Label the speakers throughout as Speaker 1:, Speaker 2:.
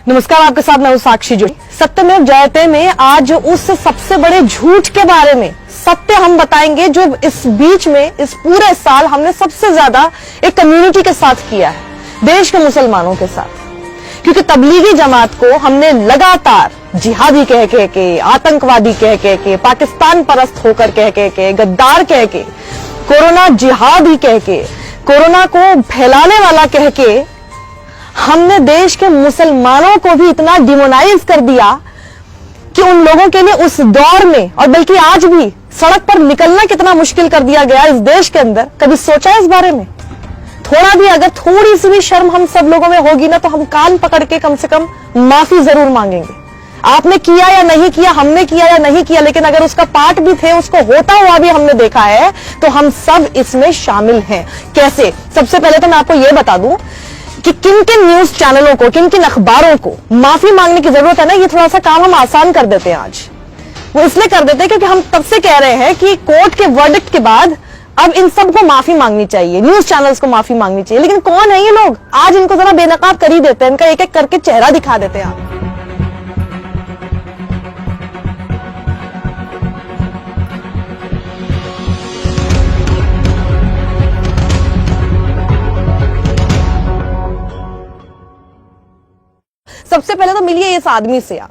Speaker 1: नमस्कार, आपके साथ मैं हूं साक्षी जोशी। सत्यमेव जयते में आज उस सबसे बड़े झूठ के बारे में सत्य हम बताएंगे जो इस बीच में इस पूरे साल हमने सबसे ज्यादा एक कम्युनिटी के साथ किया है, देश के मुसलमानों के साथ। क्योंकि तबलीगी जमात को हमने लगातार जिहादी कह के, आतंकवादी कह के, पाकिस्तान परस्त होकर कह के, गद्दार कह के, कोरोना जिहादी कह के, कोरोना को फैलाने वाला कह के हमने देश के मुसलमानों को भी इतना डिमोनाइज कर दिया कि उन लोगों के लिए उस दौर में और बल्कि आज भी सड़क पर निकलना कितना मुश्किल कर दिया गया इस देश के अंदर। कभी सोचा इस बारे में? थोड़ा भी अगर थोड़ी सी भी शर्म हम सब लोगों में होगी ना तो हम कान पकड़ के कम से कम माफी जरूर मांगेंगे। आपने किया या नहीं किया, हमने किया या नहीं किया, लेकिन अगर उसका पार्ट भी थे, उसको होता हुआ भी हमने देखा है, तो हम सब इसमें शामिल हैं। कैसे? सबसे पहले तो मैं आपको यह बता दूं कि किन किन न्यूज चैनलों को, किन किन अखबारों को माफी मांगने की जरूरत है ना। ये थोड़ा सा काम हम आसान कर देते हैं आज। वो इसलिए कर देते हैं क्योंकि हम तब से कह रहे हैं कि कोर्ट के वर्डिक्ट के बाद अब इन सबको माफी मांगनी चाहिए, न्यूज चैनल्स को माफी मांगनी चाहिए। लेकिन कौन है ये लोग? आज इनको जरा बेनकाब कर ही देते हैं, इनका एक एक करके चेहरा दिखा देते हैं आप। सबसे पहले तो मिलिए इस आदमी से आप।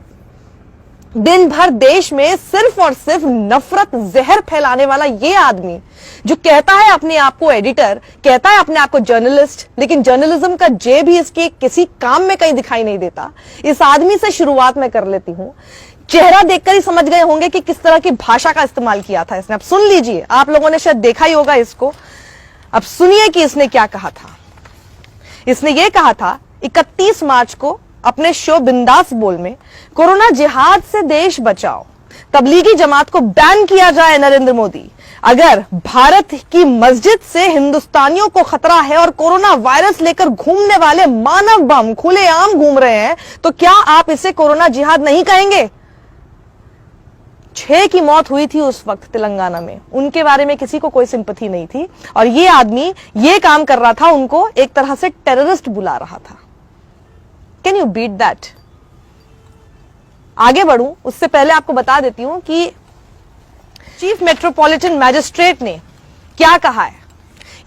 Speaker 1: दिन भर देश में सिर्फ और सिर्फ नफरत जहर फैलाने वाला ये आदमी जो कहता है अपने आप को एडिटर, कहता है अपने आप को जर्नलिस्ट, लेकिन जर्नलिज्म का जे भी इसके किसी काम में कहीं दिखाई नहीं देता। इस आदमी से शुरुआत मैं कर लेती हूं। चेहरा देखकर ही समझ गए होंगे कि किस तरह की भाषा का इस्तेमाल किया था इसने। अब सुन लीजिए, आप लोगों ने शायद देखा ही होगा इसको। अब सुनिए कि इसने क्या कहा था। इसने ये कहा था 31 मार्च को अपने शो बिंदास बोल में, कोरोना जिहाद से देश बचाओ, तबलीगी जमात को बैन किया जाए नरेंद्र मोदी। अगर भारत की मस्जिद से हिंदुस्तानियों को खतरा है और कोरोना वायरस लेकर घूमने वाले मानव बम खुलेआम घूम रहे हैं, तो क्या आप इसे कोरोना जिहाद नहीं कहेंगे? 6 की मौत हुई थी उस वक्त तेलंगाना में। उनके बारे में किसी को कोई सिंपैथी नहीं थी और ये आदमी ये काम कर रहा था, उनको एक तरह से टेररिस्ट बुला रहा था। Can you beat that? आगे बढ़ूं उससे पहले आपको बता देती हूं कि चीफ मेट्रोपॉलिटन मैजिस्ट्रेट ने क्या कहा है।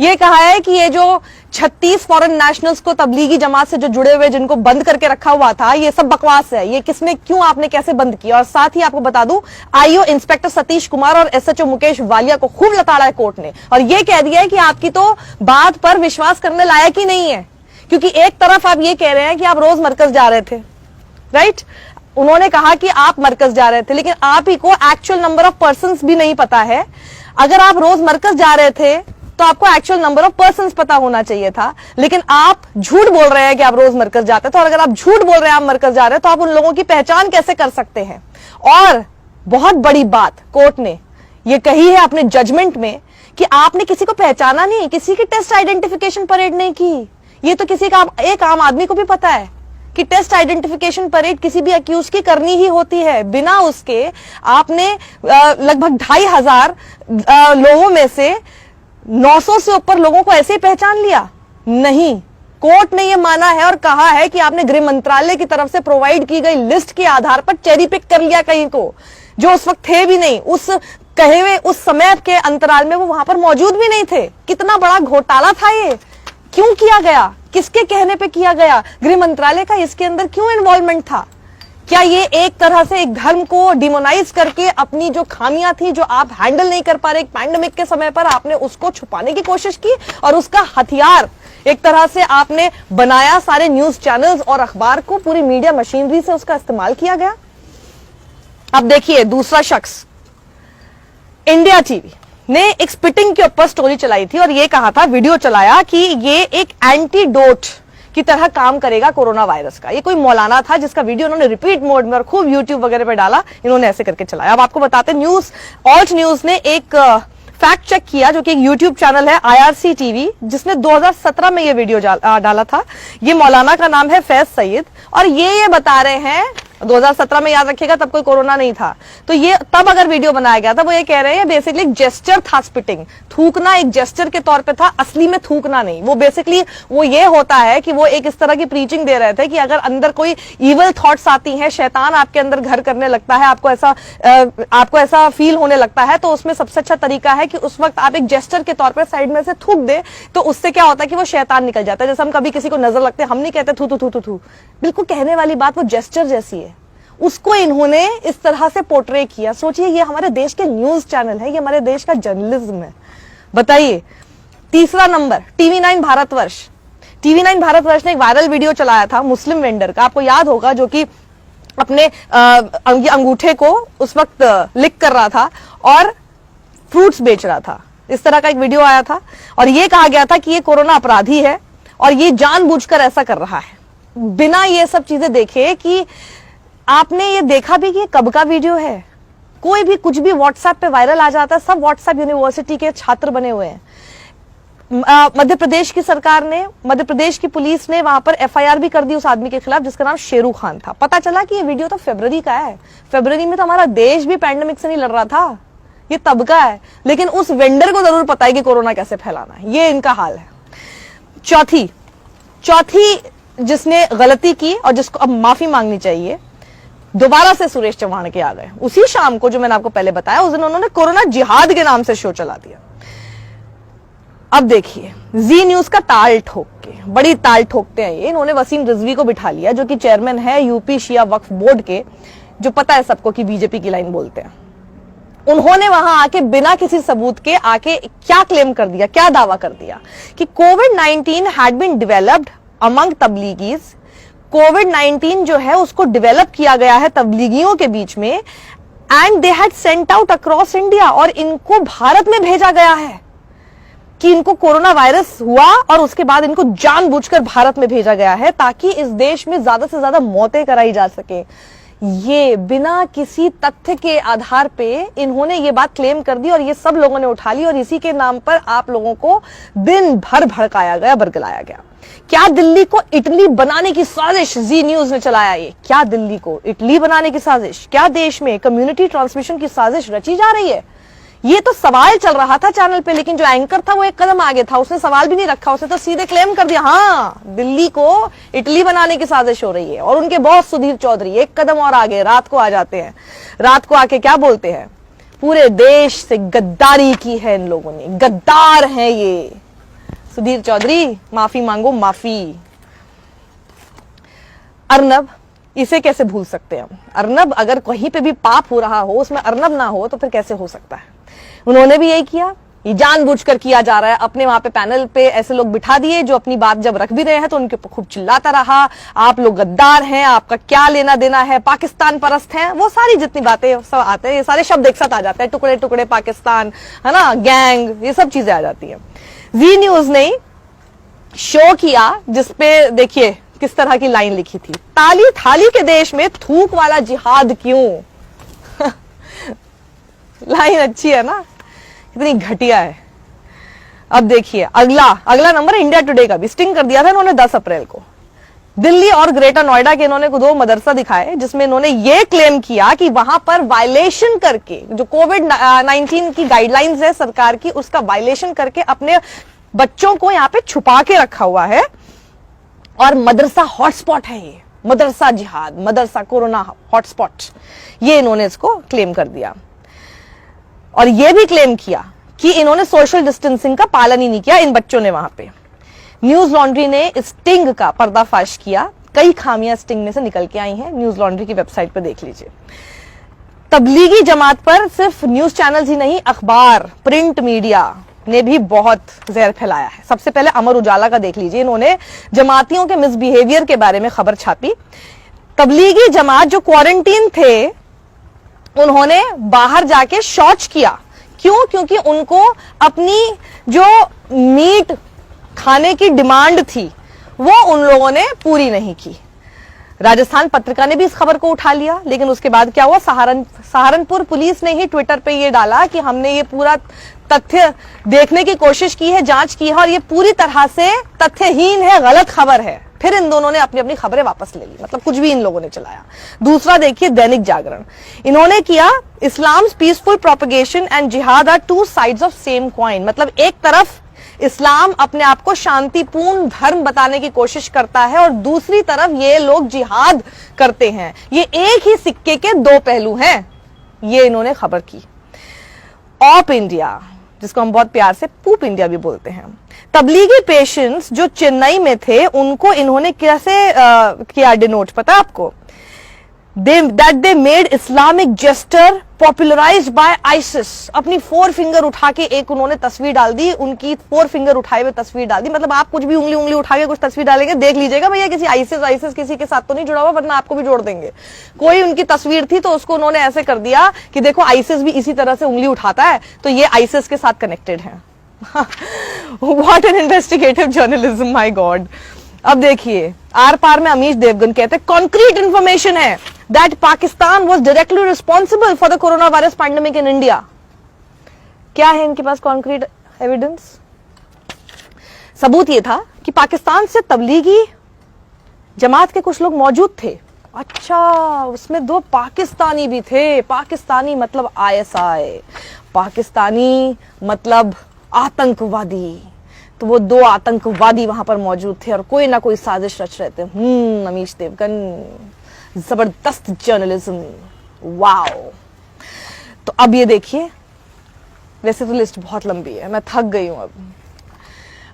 Speaker 1: यह कहा है कि ये जो 36 फॉरेन नेशनल्स को तबलीगी जमात से जो जुड़े हुए, जिनको बंद करके रखा हुआ था, ये सब बकवास है। ये किसने, क्यों, आपने कैसे बंद किया? और साथ ही आपको बता दूं, आईओ इंस्पेक्टर सतीश कुमार और एसएचओ मुकेश वालिया को खूब लताड़ा है कोर्ट ने और यह कह दिया है कि आपकी तो बात पर विश्वास करने लायक ही नहीं है। क्योंकि एक तरफ आप ये कह रहे हैं कि आप रोज मरकज जा रहे थे, राइट? उन्होंने कहा कि आप मरकज जा रहे थे, लेकिन आप ही को एक्चुअल नंबर ऑफ पर्सन्स भी नहीं पता है। अगर आप रोज मरकज जा रहे थे तो आपको एक्चुअल नंबर ऑफ पर्सन्स पता होना चाहिए था, लेकिन आप झूठ बोल रहे हैं कि आप रोज मरकज जाते थे। और अगर आप झूठ बोल रहे हैं आप मरकज जा रहे हैं, तो आप उन लोगों की पहचान कैसे कर सकते हैं? और बहुत बड़ी बात कोर्ट ने यह कही है अपने जजमेंट में कि आपने किसी को पहचाना नहीं, किसी की टेस्ट आइडेंटिफिकेशन परेड नहीं की। ये तो किसी का, एक आम आदमी को भी पता है कि टेस्ट आइडेंटिफिकेशन परेड किसी भी अक्यूज की करनी ही होती है। बिना उसके आपने लगभग 2500 लोगों में से 900 से ऊपर लोगों को ऐसे ही पहचान लिया? नहीं, कोर्ट ने यह माना है और कहा है कि आपने गृह मंत्रालय की तरफ से प्रोवाइड की गई लिस्ट के आधार पर चेरी पिक कर लिया कहीं को, जो उस वक्त थे भी नहीं। उस कहे हुए उस समय के अंतराल में वो वहां पर मौजूद भी नहीं थे। कितना बड़ा घोटाला था ये। क्यों किया गया? किसके कहने पे किया गया? गृह मंत्रालय का इसके अंदर क्यों इन्वॉल्वमेंट था? क्या ये एक तरह से एक धर्म को डिमोनाइज करके अपनी जो खामियां थी, जो आप हैंडल नहीं कर पा रहे एक पैंडेमिक के समय पर, आपने उसको छुपाने की कोशिश की और उसका हथियार एक तरह से आपने बनाया? सारे न्यूज चैनल्स और अखबार को, पूरी मीडिया मशीनरी से उसका इस्तेमाल किया गया। अब देखिए दूसरा शख्स, इंडिया टीवी ने एक स्पिटिंग के ऊपर स्टोरी चलाई थी और ये कहा था, वीडियो चलाया कि ये एक एंटीडोट की तरह काम करेगा कोरोना वायरस का। ये कोई मौलाना था जिसका वीडियो उन्होंने रिपीट मोड में और खूब यूट्यूब वगैरह पे डाला। इन्होंने ऐसे करके चलाया। अब आपको बताते, न्यूज ऑल्ट न्यूज ने एक फैक्ट चेक किया, जो कि एक यूट्यूब चैनल है IRC टीवी, जिसने 2017 में ये वीडियो डाला था। ये मौलाना का नाम है फैज सईद और ये बता रहे हैं 2017 में याद रखिएगा, तब कोई कोरोना नहीं था। तो ये तब अगर वीडियो बनाया गया था, वो ये कह रहे हैं बेसिकली एक जेस्चर था, स्पिटिंग, थूकना एक जेस्चर के तौर पे था, असली में थूकना नहीं। वो बेसिकली वो ये होता है कि वो एक इस तरह की प्रीचिंग दे रहे थे कि अगर अंदर कोई इविल थॉट्स आती हैं, शैतान आपके अंदर घर करने लगता है, आपको ऐसा फील होने लगता है, तो उसमें सबसे अच्छा तरीका है कि उस वक्त आप एक जेस्चर के तौर पर साइड में से थूक दे, तो उससे क्या होता है कि वो शैतान निकल जाता है। जैसे हम कभी किसी को नजर लगते हैं, हम नहीं कहते थू थू थू थू थू, बिल्कुल कहने वाली बात वो जेस्चर जैसी है। उसको इन्होंने इस तरह से पोर्ट्रे किया। सोचिए, ये हमारे देश के न्यूज चैनल है, ये हमारे देश का जर्नलिज्म है। बताइए, तीसरा number TV9 Bharatvarsh. TV9 Bharatvarsh ने एक वायरल वीडियो चलाया था मुस्लिम वेंडर का, आपको याद होगा, जो कि अपने अंगूठे को उस वक्त लिक कर रहा था और फ्रूट्स बेच रहा था। इस तरह का एक वीडियो आया था और ये कहा गया था कि ये कोरोना अपराधी है और ये जानबूझकर ऐसा कर रहा है, बिना ये सब चीजें देखे कि आपने ये देखा भी कि ये कब का वीडियो है। कोई भी कुछ भी व्हाट्सएप पे वायरल आ जाता है, सब व्हाट्सएप यूनिवर्सिटी के छात्र बने हुए हैं। मध्य प्रदेश की सरकार ने, मध्य प्रदेश की पुलिस ने वहां पर FIR भी कर दी उस आदमी के खिलाफ जिसका नाम शेरू खान था। पता चला कि ये वीडियो तो फरवरी का है। फरवरी में तो हमारा देश भी पैंडेमिक से नहीं लड़ रहा था, ये तब का है। लेकिन उस वेंडर को जरूर पता है कि कोरोना कैसे फैलाना है। ये इनका हाल है। चौथी जिसने गलती की और जिसको अब माफी मांगनी चाहिए, दोबारा से सुरेश चौहान के आ गए। उसी शाम को, जो मैंने आपको पहले बताया, उस दिन उन्होंने कोरोना जिहाद के नाम से शो चला दिया। अब देखिए, जी न्यूज का ताल ठोक के, बड़ी ताल ठोकते हैं ये। इन्होंने वसीम रिजवी को बिठा लिया, जो कि चेयरमैन है यूपी शिया वक्फ बोर्ड के, जो पता है सबको कि बीजेपी की लाइन बोलते हैं। उन्होंने वहां आके बिना किसी सबूत के आके क्या क्लेम कर दिया, क्या दावा कर दिया कि कोविड-19 हैड बीन डेवलप्ड अमंग तबलीगीज। कोविड-19 जो है उसको डेवलप किया गया है तबलीगियों के बीच में, and they had sent out across India, और इनको भारत में भेजा गया है कि इनको कोरोना वायरस हुआ और उसके बाद इनको जानबूझकर भारत में भेजा गया है ताकि इस देश में ज्यादा से ज्यादा मौतें कराई जा सके। ये बिना किसी तथ्य के आधार पे इन्होंने ये बात क्लेम कर दी और ये सब लोगों ने उठा ली, और इसी के नाम पर आप लोगों को दिन भर भड़काया गया, बरगलाया गया। क्या दिल्ली को इटली बनाने की साजिश जी न्यूज ने चलाया? ये क्या दिल्ली को इटली बनाने की साजिश? क्या देश में कम्युनिटी ट्रांसमिशन की साजिश रची जा रही है? ये तो सवाल चल रहा था चैनल पे, लेकिन जो एंकर था वो एक कदम आगे था, उसने सवाल भी नहीं रखा, उसने तो सीधे क्लेम कर दिया, हाँ दिल्ली को इटली बनाने की साजिश हो रही है। और उनके बॉस सुधीर चौधरी एक कदम और आगे रात को आ जाते हैं। रात को आके क्या बोलते हैं? पूरे देश से गद्दारी की है इन लोगों ने, गद्दार हैं ये। सुधीर चौधरी, माफी मांगो, माफी। अर्नब, इसे कैसे भूल सकते हैं हम? अर्नब, अगर कहीं पे भी पाप हो रहा हो उसमें अर्नब ना हो तो फिर कैसे हो सकता है? उन्होंने भी यही किया, ये जानबूझकर किया जा रहा है। अपने वहां पे पैनल पे ऐसे लोग बिठा दिए जो अपनी बात जब रख भी रहे हैं तो उनके ऊपर खूब चिल्लाता रहा, आप लोग गद्दार हैं, आपका क्या लेना देना है, पाकिस्तान परस्त हैं, वो सारी जितनी बातें सब आते हैं, ये सारे शब्द एक साथ आ जाते हैं, टुकड़े टुकड़े पाकिस्तान, है ना, गैंग, ये सब चीजें आ जाती है। जी न्यूज ने शो किया जिसपे देखिए किस तरह की लाइन लिखी थी, ताली थाली के देश में थूक वाला जिहाद क्यों? लाइन अच्छी है ना, कितनी घटिया है। अब देखिए अगला नंबर इंडिया टुडे का भी स्टिंग कर दिया था इन्होंने 10 अप्रैल को। दिल्ली और ग्रेटर नोएडा के इन्होंने 2 मदरसा दिखाए जिसमें इन्होंने ये क्लेम किया कि वहां पर वायलेशन करके, जो कोविड-19 की गाइडलाइंस है सरकार की, उसका वायलेशन करके अपने बच्चों को यहां पे छुपा के रखा हुआ है और मदरसा हॉटस्पॉट है ये, मदरसा जिहाद, मदरसा कोरोना हॉटस्पॉट, ये इन्होंने इसको क्लेम कर दिया। और यह भी क्लेम किया कि इन्होंने सोशल डिस्टेंसिंग का पालन ही नहीं किया इन बच्चों ने वहां पे। न्यूज लॉन्ड्री ने स्टिंग का पर्दाफाश किया, कई खामियां स्टिंग में से निकल के आई हैं, न्यूज लॉन्ड्री की वेबसाइट पर देख लीजिए। तबलीगी जमात पर सिर्फ न्यूज चैनल्स ही नहीं, अखबार, प्रिंट मीडिया ने भी बहुत जहर फैलाया है। सबसे पहले अमर उजाला का देख लीजिए, इन्होंने जमातियों के मिसबिहेवियर के बारे में खबर छापी। तबलीगी जमात जो क्वारंटीन थे उन्होंने बाहर जाके शौच किया, क्यों? क्योंकि उनको अपनी जो मीट खाने की डिमांड थी वो उन लोगों ने पूरी नहीं की। राजस्थान पत्रिका ने भी इस खबर को उठा लिया, लेकिन उसके बाद क्या हुआ, सहारनपुर पुलिस ने ही ट्विटर पे ये डाला कि हमने ये पूरा तथ्य देखने की कोशिश की है, जांच की है और ये पूरी तरह से तथ्यहीन है, गलत खबर है। फिर इन दोनों ने अपनी अपनी खबरें वापस ले ली, मतलब कुछ भी इन लोगों ने चलाया। दूसरा देखिए दैनिक जागरण, इन्होंने किया Islam's peaceful propagation and jihad are two sides of same coin, मतलब एक तरफ इस्लाम अपने आप को शांतिपूर्ण धर्म बताने की कोशिश करता है और दूसरी तरफ ये लोग जिहाद करते हैं। ये एक ही सिक्के के दो पहलू हैं, ये इन्होंने खबर की। ऑप इंडिया, जिसको हम बहुत प्यार से पूप इंडिया भी बोलते हैं, तबलीगी पेशेंट्स जो चेन्नई में थे उनको इन्होंने कैसे किया डिनोट पता है आपको? that they made Islamic gesture popularized by ISIS। अपनी 4 फिंगर उठा के एक उन्होंने तस्वीर डाल दी, उनकी 4 फिंगर उठाए हुए तस्वीर डाल दी। मतलब आप कुछ भी उंगली उठा के कुछ तस्वीर डालेंगे, देख लीजिएगा भैया किसी आईसिस किसी के साथ तो नहीं जुड़ा हुआ, वरना आपको भी जोड़ देंगे। कोई उनकी तस्वीर थी तो उसको उन्होंने ऐसे कर दिया कि देखो आईसिस भी इसी तरह से उंगली उठाता है, तो ये आईसिस के साथ कनेक्टेड है। What an investigative journalism, my God. अब देखिए आर पार में अमीश देवगन कहते हैं कॉन्क्रीट इंफॉर्मेशन है that Pakistan was directly responsible for the corona virus pandemic in India. क्या है इनके पास कॉन्क्रीट एविडेंस? सबूत ये था कि पाकिस्तान से तबलीगी जमात के कुछ लोग मौजूद थे। अच्छा, उसमें 2 पाकिस्तानी भी थे। पाकिस्तानी मतलब ISI, पाकिस्तानी मतलब आतंकवादी। तो वो 2 आतंकवादी वहां पर मौजूद थे और कोई ना कोई साजिश रच रहे थे। अमीश देवगन, जबरदस्त जर्नलिज्म, वाओ। तो अब ये देखिए, वैसे तो लिस्ट बहुत लंबी है, मैं थक गई हूं। अब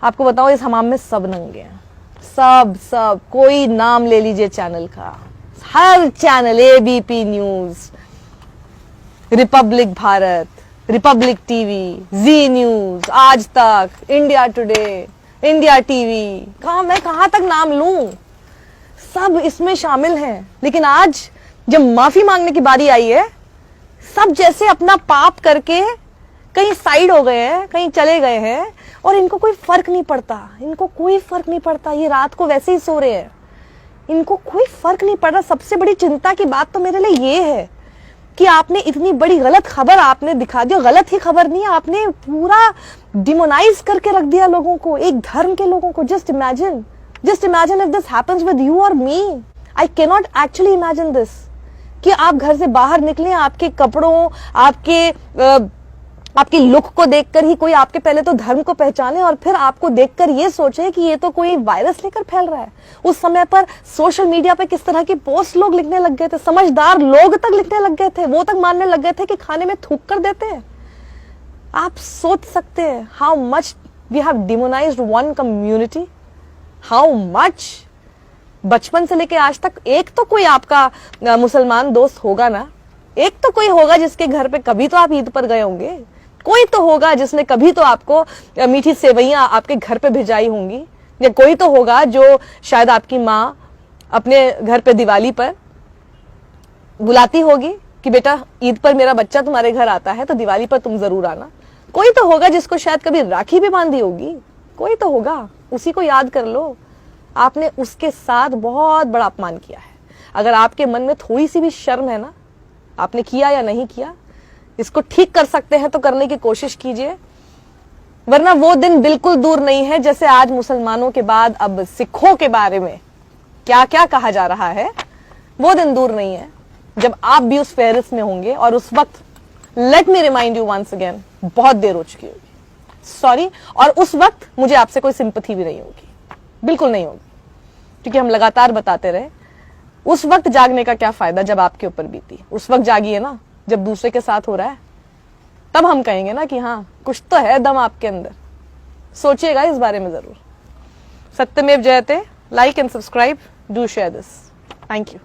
Speaker 1: आपको बताओ इस हमाम में सब नंगे हैं, सब कोई नाम ले लीजिए चैनल का, हर channel, ABP news, Republic Bharat, Republic TV, Zee news, Aaj Tak, India today, India TV, मैं कहां तक नाम लूं, सब इसमें शामिल हैं। लेकिन आज जब माफी मांगने की बारी आई है, सब जैसे अपना पाप करके कहीं साइड हो गए हैं, कहीं चले गए हैं और इनको कोई फर्क नहीं पड़ता, इनको कोई फर्क नहीं पड़ता। ये रात को वैसे ही सो रहे हैं, इनको कोई फर्क नहीं पड़ रहा। सबसे बड़ी चिंता की बात तो मेरे लिए ये है कि आपने इतनी बड़ी गलत खबर आपने दिखा दी। गलत ही खबर नहीं, आपने पूरा डिमोनाइज करके रख दिया लोगों को, एक धर्म के लोगों को। Just imagine if this happens with you और मी। I cannot actually imagine this कि आप घर से बाहर निकले, आपके कपड़ों, आपकी लुक को देखकर ही कोई आपके पहले तो धर्म को पहचाने और फिर आपको देखकर ये सोचे कि ये तो कोई वायरस लेकर फैल रहा है। उस समय पर सोशल मीडिया पे किस तरह की पोस्ट लोग लिखने लग गए थे, समझदार लोग तक लिखने लग गए थे, वो तक मानने लग गए थे कि खाने में थूक कर देते हैं। आप सोच सकते हैं how much we have demonized one community, how much. बचपन से लेके आज तक एक तो कोई आपका मुसलमान दोस्त होगा ना, एक तो कोई होगा जिसके घर पे कभी तो आप ईद पर गए होंगे, कोई तो होगा जिसने कभी तो आपको मीठी सेवइयां आपके घर पे भिजाई होंगी, या कोई तो होगा जो शायद आपकी माँ अपने घर पे दिवाली पर बुलाती होगी कि बेटा ईद पर मेरा बच्चा तुम्हारे घर आता है तो दिवाली पर तुम जरूर आना। कोई तो होगा जिसको शायद कभी राखी भी बांधी होगी, कोई तो होगा, उसी को याद कर लो। आपने उसके साथ बहुत बड़ा अपमान किया है। अगर आपके मन में थोड़ी सी भी शर्म है ना, आपने किया या नहीं किया, इसको ठीक कर सकते हैं तो करने की कोशिश कीजिए, वरना वो दिन बिल्कुल दूर नहीं है जैसे आज मुसलमानों के बाद अब सिखों के बारे में क्या क्या कहा जा रहा है। वो दिन दूर नहीं है जब आप भी उस फेहरिस्त में होंगे और उस वक्त, let me remind you once again, बहुत देर हो चुकी होगी, सॉरी, और उस वक्त मुझे आपसे कोई सिंपैथी भी नहीं होगी, बिल्कुल नहीं होगी, क्योंकि हम लगातार बताते रहे उस वक्त जागने का क्या फायदा जब आपके ऊपर बीती। उस वक्त जागिए ना जब दूसरे के साथ हो रहा है, तब हम कहेंगे ना कि हाँ कुछ तो है दम आपके अंदर। सोचिएगा इस बारे में जरूर। सत्यमेव जयते, like and subscribe, do share this. Thank you.